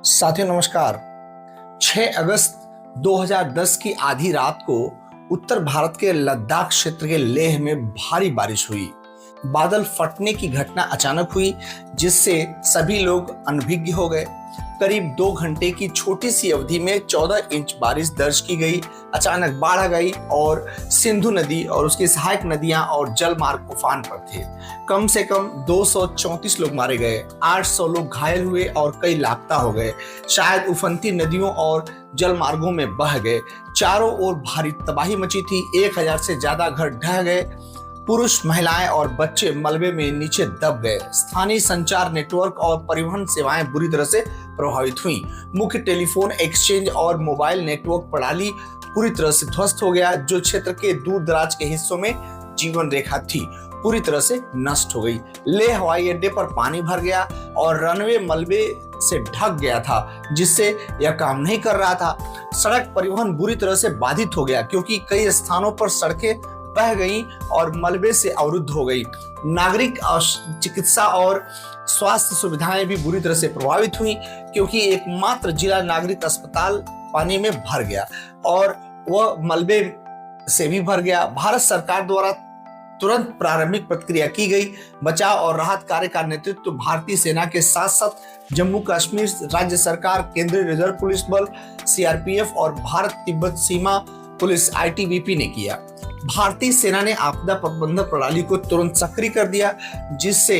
साथियों नमस्कार। 6 अगस्त 2010 की आधी रात को उत्तर भारत के लद्दाख क्षेत्र के लेह में भारी बारिश हुई। बादल फटने की घटना अचानक हुई जिससे सभी लोग अनभिज्ञ हो गए। करीब 2 घंटे की छोटी सी अवधि में 14 इंच बारिश दर्ज की गई। अचानक बाढ़ आ गई और सिंधु नदी और उसकी सहायक नदियां और जल मार्ग उफान पर थे। कम से कम 234 लोग मारे गए, 800 लोग घायल हुए और कई लापता हो गए। शायद उफनती नदियों और जल मार्गों में बह गए। चारों ओर भारी तबाही मची थी। 1000 से ज्यादा घर ढह गए। पुरुष, महिलाएं और बच्चे मलबे में नीचे दब गए। स्थानीय संचार नेटवर्क और परिवहन सेवाएं बुरी तरह से प्रभावित हुई। मुख्य टेलीफोन एक्सचेंज और मोबाइल नेटवर्क प्रणाली पूरी तरह से ध्वस्त हो गया। जो क्षेत्र के दूर दराज के हिस्सों में जीवन रेखा थी पूरी तरह से नष्ट हो गई। लेह हवाई अड्डे पर पानी भर गया और रनवे मलबे से ढक गया था जिससे यह काम नहीं कर रहा था। सड़क परिवहन बुरी तरह से बाधित हो गया क्योंकि कई स्थानों पर सड़कें बह गई और मलबे से अवरुद्ध हो गई। नागरिक चिकित्सा और स्वास्थ्य सुविधाएं भी बुरी तरह से प्रभावित हुई क्योंकि एकमात्र जिला नागरिक अस्पताल पानी में भर गया और वह मलबे से भी भर गया। भारत सरकार द्वारा तुरंत प्रारंभिक प्रतिक्रिया की गई। बचाव और राहत कार्य का नेतृत्व भारतीय सेना के साथ साथ जम्मू कश्मीर राज्य सरकार, केंद्रीय रिजर्व पुलिस बल सीआरपीएफ और भारत तिब्बत सीमा पुलिस आईटीबीपी ने किया। भारतीय सेना ने आपदा प्रबंधन प्रणाली को तुरंत सक्रिय कर दिया जिससे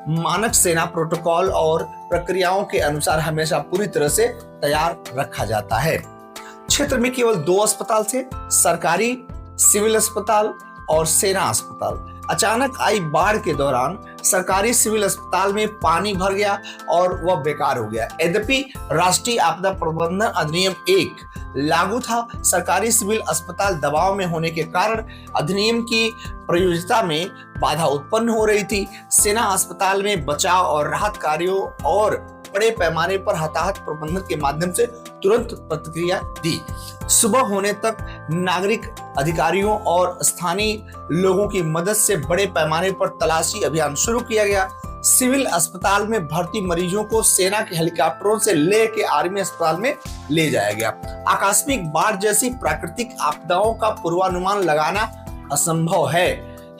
मानक सेना प्रोटोकॉल और प्रक्रियाओं के अनुसार हमेशा पूरी तरह से तैयार रखा जाता है। क्षेत्र में केवल 2 अस्पताल थे, सरकारी सिविल अस्पताल और सेना अस्पताल। अचानक आई बाढ़ के दौरान सरकारी सिविल अस्पताल में पानी भर गया और वह बेकार हो गया। यद्यपि राष्ट्रीय आपदा प्रबंधन अधिनियम 1 लागू था, सरकारी सिविल अस्पताल दबाव में होने के कारण अधिनियम की प्रयोज्यता में बाधा उत्पन्न हो रही थी। सेना अस्पताल में बचाव और राहत कार्यों और बड़े पैमाने पर हताहत प्रबंधन के माध्यम से तुरंत प्रतिक्रिया दी। सुबह होने तक नागरिक अधिकारियों और स्थानीय लोगों की मदद से बड़े पैमाने पर तलाशी अभियान शुरू किया गया। सिविल अस्पताल में भर्ती मरीजों को सेना के हेलीकॉप्टरों से लेह के आर्मी अस्पताल में ले जाया गया। आकस्मिक बाढ़ जैसी प्राकृतिक आपदाओं का पूर्वानुमान लगाना असंभव है।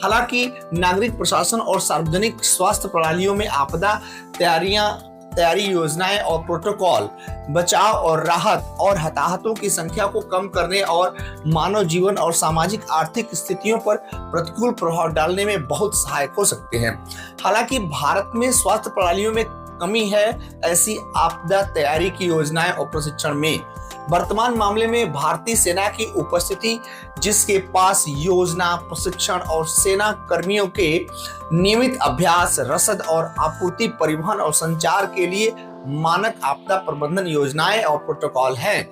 हालांकि नागरिक प्रशासन और सार्वजनिक स्वास्थ्य प्रणालियों में आपदा तैयारी योजनाएं और प्रोटोकॉल बचाव और राहत और हताहतों की संख्या को कम करने और मानव जीवन और सामाजिक आर्थिक स्थितियों पर प्रतिकूल प्रभाव डालने में बहुत सहायक हो सकते हैं। हालांकि भारत में स्वास्थ्य प्रणालियों में कमी है ऐसी आपदा तैयारी की योजनाएं और प्रशिक्षण में। वर्तमान मामले में भारतीय सेना की उपस्थिति, जिसके पास योजना, प्रशिक्षण और सेना कर्मियों के नियमित अभ्यास, रसद और आपूर्ति, परिवहन और संचार के लिए मानक आपदा प्रबंधन योजनाएं और प्रोटोकॉल हैं।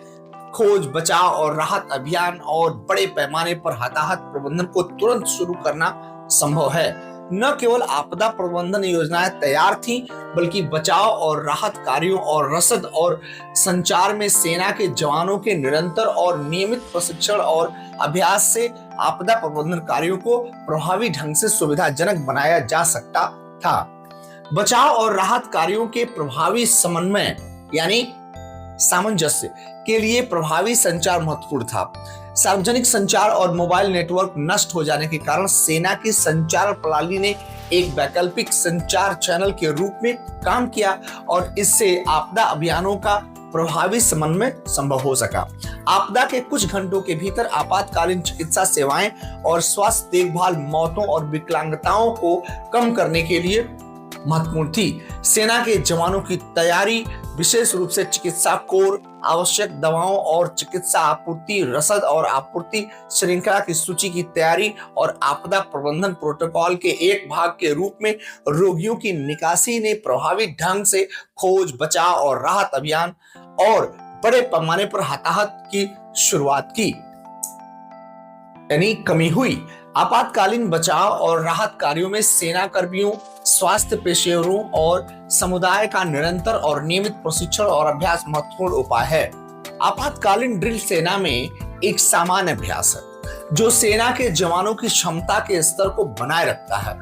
खोज, बचाव और राहत अभियान और बड़े पैमाने पर हताहत प्रबंधन को तुरंत शुरू करना संभव है। न केवल आपदा प्रबंधन योजनाएं तैयार थीं, बल्कि बचाव और राहत कार्यों और रसद और संचार में सेना के जवानों के निरंतर और नियमित प्रशिक्षण और अभ्यास से आपदा प्रबंधन कार्यों को प्रभावी ढंग से सुविधाजनक बनाया जा सकता था। बचाव और राहत कार्यों के प्रभावी समन्वय यानी सामंजस्य के लिए प्रभावी संचार महत्वपूर्ण था। सार्वजनिक संचार और मोबाइल नेटवर्क नष्ट हो जाने के कारण सेना की संचार प्रणाली ने एक वैकल्पिक संचार चैनल के रूप में काम किया और इससे आपदा अभियानों का प्रभावी समन्वय संभव हो सका। आपदा के कुछ घंटों के भीतर आपातकालीन चिकित्सा सेवाएं और स्वास्थ्य देखभाल मौतों और विकलांगताओं को कम करने के लिए महत्वपूर्ण थी। सेना के जवानों की तैयारी, विशेष रूप से चिकित्सा कोर, आवश्यक दवाओं और चिकित्सा आपूर्ति, रसद और आपूर्ति श्रृंखला की सूची की तैयारी और आपदा प्रबंधन प्रोटोकॉल के एक भाग के रूप में रोगियों की निकासी ने प्रभावी ढंग से खोज, बचाव और राहत अभियान और बड़े पैमाने पर हताहत की शुरुआत की यानी कमी हुई। आपातकालीन बचाव और राहत कार्यों में सेना कर्मियों, स्वास्थ्य पेशेवरों और समुदाय का निरंतर और नियमित प्रशिक्षण और अभ्यास महत्वपूर्ण उपाय है। आपातकालीन ड्रिल सेना में एक सामान्य अभ्यास है जो सेना के जवानों की क्षमता के स्तर को बनाए रखता है।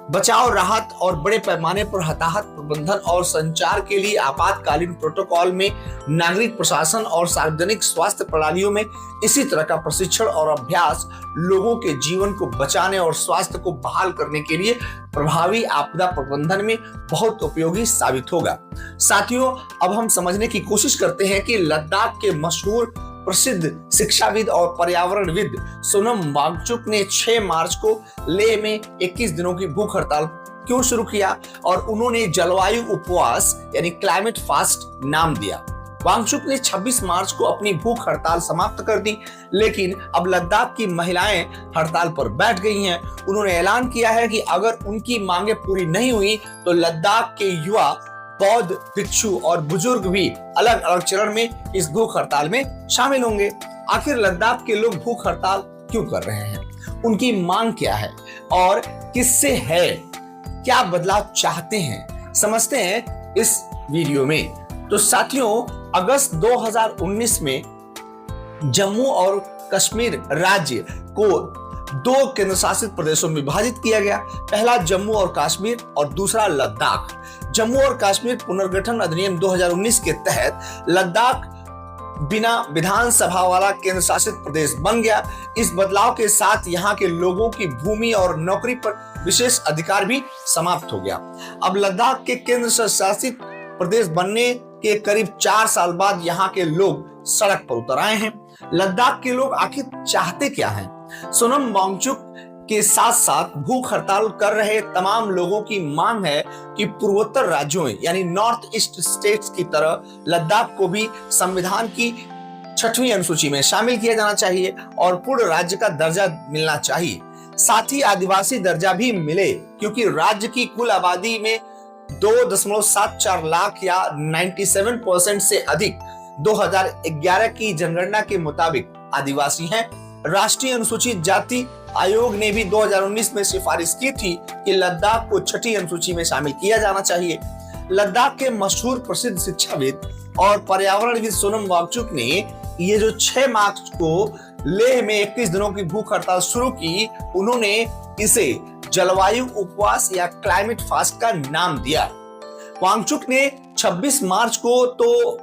बचाव, राहत और बड़े पैमाने पर हताहत प्रबंधन और संचार के लिए आपातकालीन प्रोटोकॉल में, नागरिक प्रशासन और सार्वजनिक स्वास्थ्य प्रणालियों में इसी तरह का प्रशिक्षण और अभ्यास लोगों के जीवन को बचाने और स्वास्थ्य को बहाल करने के लिए प्रभावी आपदा प्रबंधन में बहुत उपयोगी साबित होगा। साथियों, अब हम समझने की कोशिश करते हैं कि लद्दाख के मशहूर प्रसिद्ध शिक्षाविद और पर्यावरणविद सोनम वांगचुक ने 6 मार्च को लेह में 21 दिनों की भूख हड़ताल क्यों शुरू किया और उन्होंने जलवायु उपवास यानी क्लाइमेट फास्ट नाम दिया। वांगचुक ने 26 मार्च को अपनी भूख हड़ताल समाप्त कर दी, लेकिन अब लद्दाख की महिलाएं हड़ताल पर बैठ गई हैं। उन्होंने ऐलान किया है कि अगर उनकी मांगे पूरी नहीं हुई तो लद्दाख के युवा, बौद्ध भिक्षु और बुजुर्ग भी अलग अलग चरण में इस भूख हड़ताल में शामिल होंगे। आखिर लद्दाख के लोग भूख हड़ताल क्यों कर रहे हैं, उनकी मांग क्या है और किससे है, क्या बदलाव चाहते हैं, समझते हैं इस वीडियो में। तो साथियों, अगस्त 2019 में जम्मू और कश्मीर राज्य को 2 केंद्र शासित प्रदेशों में विभाजित किया गया। पहला जम्मू और कश्मीर और दूसरा लद्दाख। जम्मू और कश्मीर पुनर्गठन अधिनियम 2019 के तहत लद्दाख बिना विधानसभा वाला केंद्र शासित प्रदेश बन गया। इस बदलाव के साथ यहाँ के लोगों की भूमि और नौकरी पर विशेष अधिकार भी समाप्त हो गया। अब लद्दाख के केंद्र शासित प्रदेश बनने के करीब 4 साल बाद यहाँ के लोग सड़क पर उतर आए हैं। लद्दाख के लोग आखिर चाहते क्या हैं? सोनम वांगचुक के साथ साथ भूख हड़ताल कर रहे तमाम लोगों की मांग है कि पूर्वोत्तर राज्यों यानी नॉर्थ ईस्ट स्टेट्स की तरह लद्दाख को भी संविधान की 6वीं अनुसूची में शामिल किया जाना चाहिए और पूर्ण राज्य का दर्जा मिलना चाहिए। साथ ही आदिवासी दर्जा भी मिले, क्योंकि राज्य की कुल आबादी में 2.74 लाख या 97% से अधिक 2011 की जनगणना के मुताबिक आदिवासी हैं। राष्ट्रीय अनुसूचित जाति आयोग ने भी 2019 में सिफारिश की थी कि लद्दाख को 6ठी अनुसूची में शामिल किया जाना चाहिए। लद्दाख के मशहूर प्रसिद्ध शिक्षाविद और पर्यावरणविद सोनम वांगचुक ने ये जो 6 मार्च को लेह में 21 दिनों की भूख हड़ताल शुरू की, उन्होंने इसे जलवायु उपवास या क्लाइमेट फास्ट का नाम दिया। वांगचुक ने 26 मार्च को तो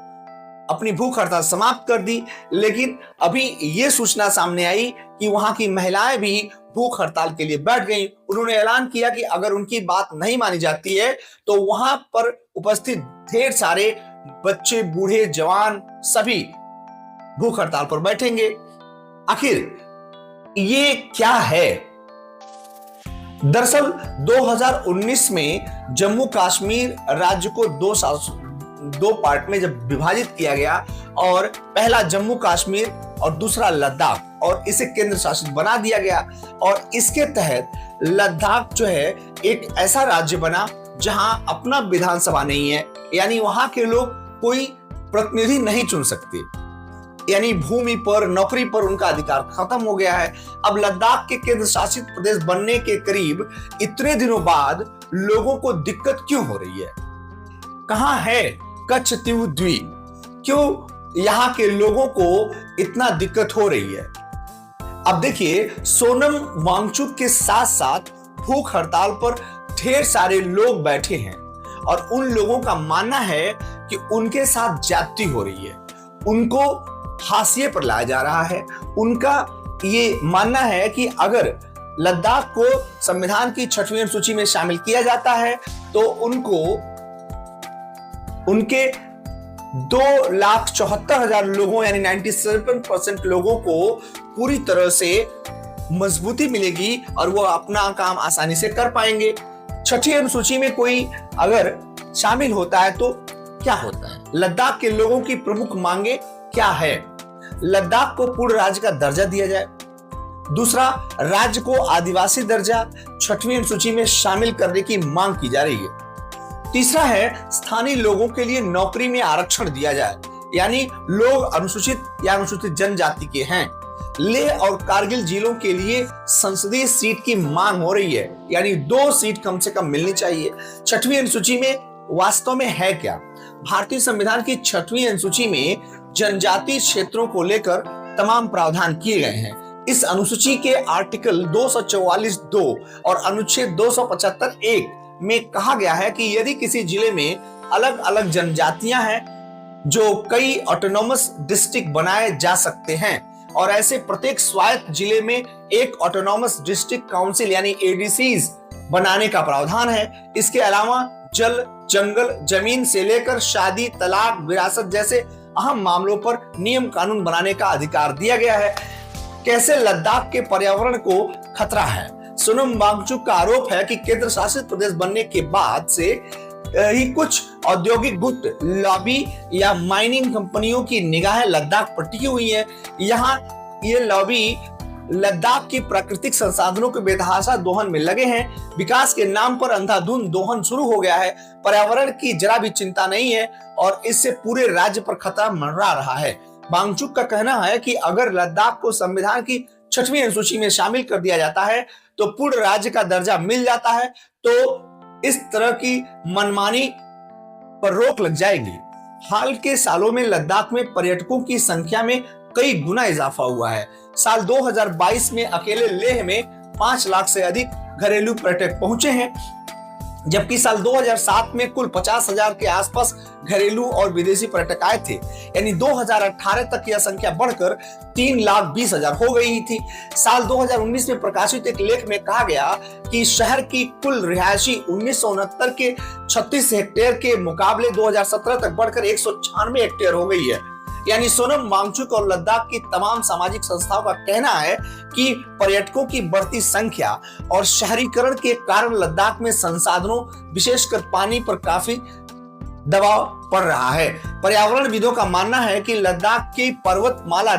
अपनी भूख हड़ताल समाप्त कर दी, लेकिन अभी ये सूचना सामने आई कि वहां की महिलाएं भी भूख हड़ताल के लिए बैठ गईं। उन्होंने ऐलान किया कि अगर उनकी बात नहीं मानी जाती है तो वहां पर उपस्थित ढेर सारे बच्चे, बूढ़े, जवान सभी भूख हड़ताल पर बैठेंगे। आखिर ये क्या है? दरअसल 2019 में जम्मू कश्मीर राज्य को 2 पार्ट में जब विभाजित किया गया और पहला जम्मू कश्मीर और दूसरा लद्दाख, और इसे केंद्र शासित बना दिया गया, और इसके तहत लद्दाख जो है एक ऐसा राज्य बना जहां अपना विधानसभा नहीं है, यानी वहां के लोग कोई प्रतिनिधि नहीं चुन सकते, यानी भूमि पर, नौकरी पर उनका अधिकार खत्म हो गया है। अब लद्दाख के केंद्र शासित प्रदेश बनने के करीब इतने दिनों बाद लोगों को दिक्कत क्यों हो रही है? कहां है कच्छ तीव्र द्वीप? क्यों यहाँ के लोगों को इतना दिक्कत हो रही है? अब देखिए, सोनम वांगचुक के साथ साथ भूख हड़ताल पर ढेर सारे लोग बैठे हैं और उन लोगों का मानना है कि उनके साथ ज्यादती हो रही है, उनको हाशिए पर लाया जा रहा है। उनका ये मानना है कि अगर लद्दाख को संविधान की 6वीं अनुसूची में शामिल किया जाता है तो उनके 2,74,000 लोगों यानी 97% लोगों को पूरी तरह से मजबूती मिलेगी और वो अपना काम आसानी से कर पाएंगे। 6ठी अनुसूची में कोई अगर शामिल होता है तो क्या होता है? लद्दाख के लोगों की प्रमुख मांगे क्या है? लद्दाख को पूर्ण राज्य का दर्जा दिया जाए। दूसरा, राज्य को आदिवासी दर्जा 6वीं अनुसूची में शामिल करने की मांग की जा रही है। तीसरा है, स्थानीय लोगों के लिए नौकरी में आरक्षण दिया जाए, यानी लोग अनुसूचित या अनुसूचित जनजाति के हैं। लेह और कारगिल जिलों के लिए संसदीय सीट की मांग हो रही है, यानी 2 सीट कम से कम मिलनी चाहिए। 6वीं अनुसूची में वास्तव में है क्या? भारतीय संविधान की 6वीं अनुसूची में जनजातीय क्षेत्रों को लेकर तमाम प्रावधान किए गए हैं। इस अनुसूची के आर्टिकल 244(2) और अनुच्छेद 275(1) में कहा गया है कि यदि किसी जिले में अलग अलग जनजातियां हैं जो कई ऑटोनोमस डिस्ट्रिक्ट बनाए जा सकते हैं और ऐसे प्रत्येक स्वायत्त जिले में एक ऑटोनोमस डिस्ट्रिक्ट काउंसिल यानी एडीसीज बनाने का प्रावधान है। इसके अलावा जल, जंगल, जमीन से लेकर शादी, तलाक, विरासत जैसे अहम मामलों पर नियम कानून बनाने का अधिकार दिया गया है। कैसे लद्दाख के पर्यावरण को खतरा है? सोनम वांगचुक का आरोप है कि केंद्र शासित प्रदेश बनने के बाद से ही कुछ औद्योगिक गुट, लॉबी या माइनिंग कंपनियों की निगाहें लद्दाख पर टिकी हुई है। यहाँ ये लॉबी लद्दाख की प्राकृतिक संसाधनों के बेतहाशा दोहन में लगे हैं। विकास के नाम पर अंधाधुंध दोहन शुरू हो गया है। पर्यावरण की जरा भी चिंता नहीं है और इससे पूरे राज्य पर खतरा मंडरा रहा है। वांगचुक का कहना है कि अगर लद्दाख को संविधान की 6वीं अनुसूची में शामिल कर दिया जाता है तो पूर्ण राज्य का दर्जा मिल जाता है तो इस तरह की मनमानी पर रोक लग जाएगी। हाल के सालों में लद्दाख में पर्यटकों की संख्या में कई गुना इजाफा हुआ है। साल 2022 में अकेले लेह में 5 लाख से अधिक घरेलू पर्यटक पहुंचे हैं, जबकि साल 2007 में कुल 50,000 के आसपास घरेलू और विदेशी पर्यटक आए थे। यानी 2018 तक यह संख्या बढ़कर 3,20,000 हो गई थी। साल 2019 में प्रकाशित एक लेख में कहा गया कि शहर की कुल रिहायशी 1969 के 36 हेक्टेयर के मुकाबले 2017 तक बढ़कर 196 हेक्टेयर हो गई है। यानी सोनम वांगचुक और लद्दाख की तमाम सामाजिक संस्थाओं का कहना है कि पर्यटकों की बढ़ती संख्या और शहरीकरण के कारण लद्दाख में संसाधनों, विशेषकर पानी पर काफी दबाव पड़ रहा है। पर्यावरणविदों का मानना है कि लद्दाख की पर्वतमाला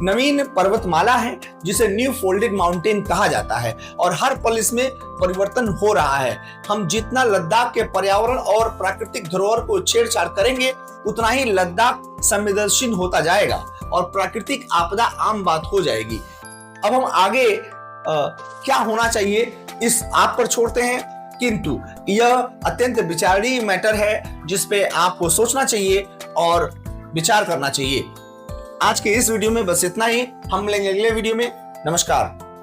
नवीन पर्वतमाला है जिसे न्यू फोल्डेड माउंटेन कहा जाता है और हर पल इसमें परिवर्तन हो रहा है। हम जितना लद्दाख के पर्यावरण और प्राकृतिक धरोहर को छेड़छाड़ करेंगे उतना ही लद्दाख संवेदनशील होता जाएगा और प्राकृतिक आपदा आम बात हो जाएगी। अब हम आगे क्या होना चाहिए इस आप पर छोड़ते हैं, किंतु यह अत्यंत विचारणीय मैटर है जिस पे आपको सोचना चाहिए और विचार करना चाहिए। आज के इस वीडियो में बस इतना ही। हम मिलेंगे अगले वीडियो में। नमस्कार।